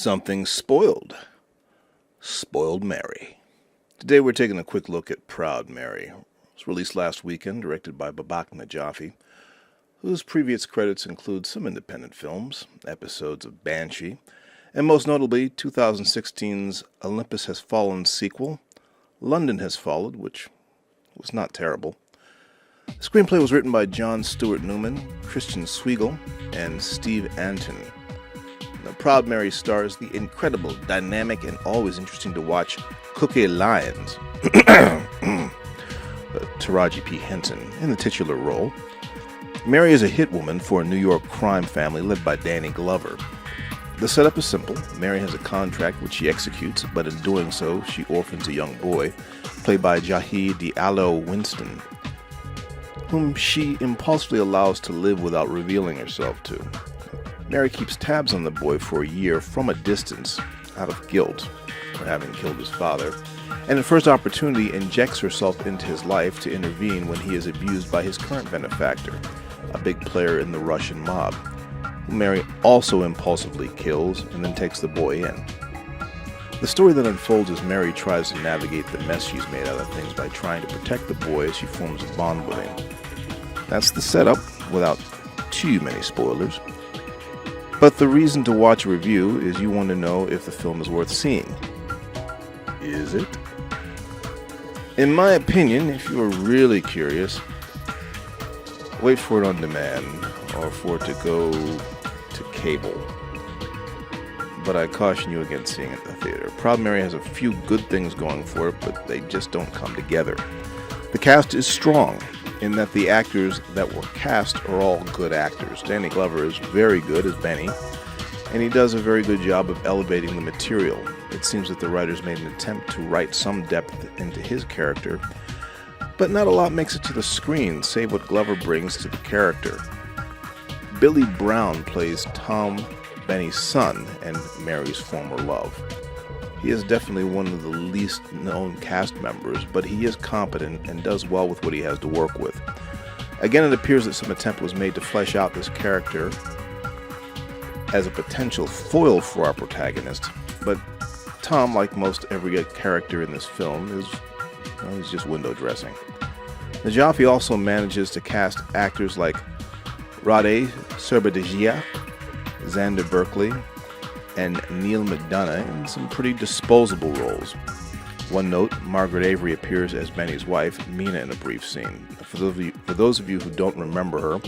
Something spoiled. Spoiled Mary. Today we're taking a quick look at Proud Mary. It was released last weekend, directed by Babak Najafi, whose previous credits include some independent films, episodes of Banshee, and most notably 2016's Olympus Has Fallen sequel, London Has Followed, which was not terrible. The screenplay was written by John Stewart Newman, Christian Swiegel, and Steve Anton. Now, Proud Mary stars the incredible, dynamic, and always interesting to watch Cookie Lyons, Taraji P. Henson, in the titular role. Mary is a hit woman for a New York crime family led by Danny Glover. The setup is simple. Mary has a contract which she executes, but in doing so, she orphans a young boy, played by Jahi Diallo Winston, whom she impulsively allows to live without revealing herself to. Mary keeps tabs on the boy for a year from a distance, out of guilt for having killed his father, and at first opportunity injects herself into his life to intervene when he is abused by his current benefactor, a big player in the Russian mob, who Mary also impulsively kills and then takes the boy in. The story that unfolds as Mary tries to navigate the mess she's made out of things by trying to protect the boy as she forms a bond with him. That's the setup, without too many spoilers. But the reason to watch a review is you want to know if the film is worth seeing. Is it? In my opinion, if you are really curious, wait for it on demand or for it to go to cable. But I caution you against seeing it in the theater. Proud Mary has a few good things going for it, but they just don't come together. The cast is strong in that the actors that were cast are all good actors. Danny Glover is very good as Benny, and he does a very good job of elevating the material. It seems that the writers made an attempt to write some depth into his character, but not a lot makes it to the screen, save what Glover brings to the character. Billy Brown plays Tom, Benny's son, and Mary's former love. He is definitely one of the least known cast members, but he is competent and does well with what he has to work with. Again, it appears that some attempt was made to flesh out this character as a potential foil for our protagonist, but Tom, like most every character in this film, he's just window dressing. Najafi also manages to cast actors like Rade Serbadegia, Xander Berkeley, and Neil McDonough in some pretty disposable roles. One note, Margaret Avery appears as Benny's wife, Mina, in a brief scene. For those of you who don't remember her,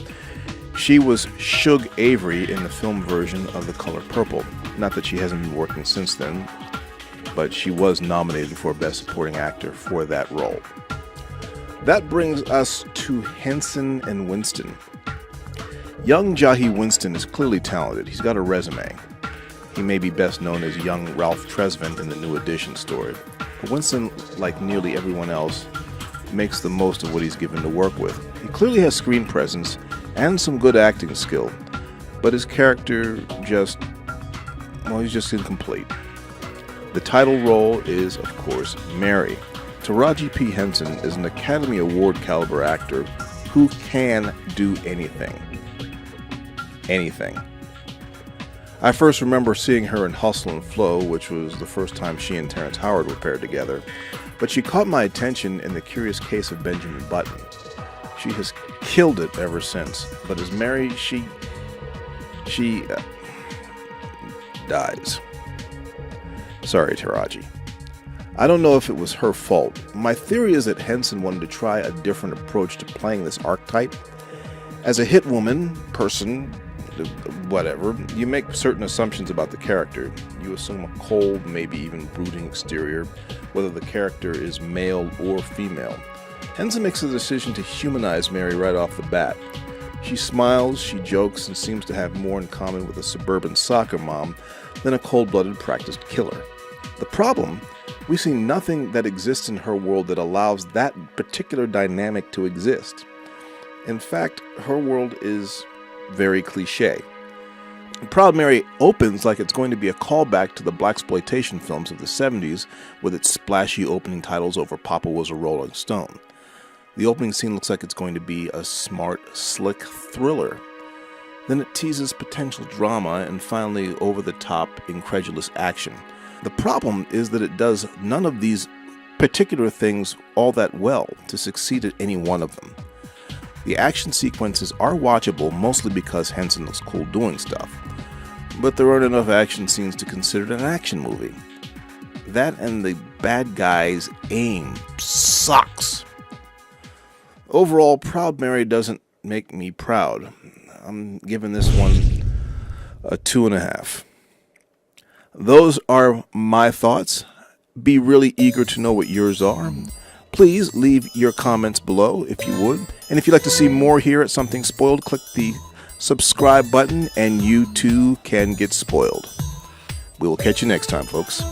she was Shug Avery in the film version of The Color Purple. Not that she hasn't been working since then, but she was nominated for Best Supporting Actor for that role. That brings us to Henson and Winston. Young Jahi Winston is clearly talented. He's got a resume. He may be best known as young Ralph Tresvant in the New Edition story. But Winston, like nearly everyone else, makes the most of what he's given to work with. He clearly has screen presence and some good acting skill, but his character he's just incomplete. The title role is, of course, Mary. Taraji P. Henson is an Academy Award caliber actor who can do anything. Anything. I first remember seeing her in Hustle and Flow, which was the first time she and Terrence Howard were paired together, but she caught my attention in The Curious Case of Benjamin Button. She has killed it ever since, but as Mary, she dies. Sorry, Taraji. I don't know if it was her fault. My theory is that Henson wanted to try a different approach to playing this archetype. As a hit woman, person, whatever, you make certain assumptions about the character. You assume a cold, maybe even brooding exterior, whether the character is male or female. Henson makes the decision to humanize Mary right off the bat. She smiles, she jokes, and seems to have more in common with a suburban soccer mom than a cold-blooded practiced killer. The problem, we see nothing that exists in her world that allows that particular dynamic to exist. In fact, her world is very cliche. Proud Mary opens like it's going to be a callback to the blaxploitation films of the 70s with its splashy opening titles over Papa Was a Rolling Stone. The opening scene looks like it's going to be a smart, slick thriller. Then it teases potential drama and finally over-the-top, incredulous action. The problem is that it does none of these particular things all that well to succeed at any one of them. The action sequences are watchable mostly because Henson looks cool doing stuff, but there aren't enough action scenes to consider it an action movie. That and the bad guy's aim sucks. Overall, Proud Mary doesn't make me proud. I'm giving this one a 2.5. Those are my thoughts. Be really eager to know what yours are. Please leave your comments below if you would. And if you'd like to see more here at Something Spoiled, click the subscribe button and you too can get spoiled. We will catch you next time, folks.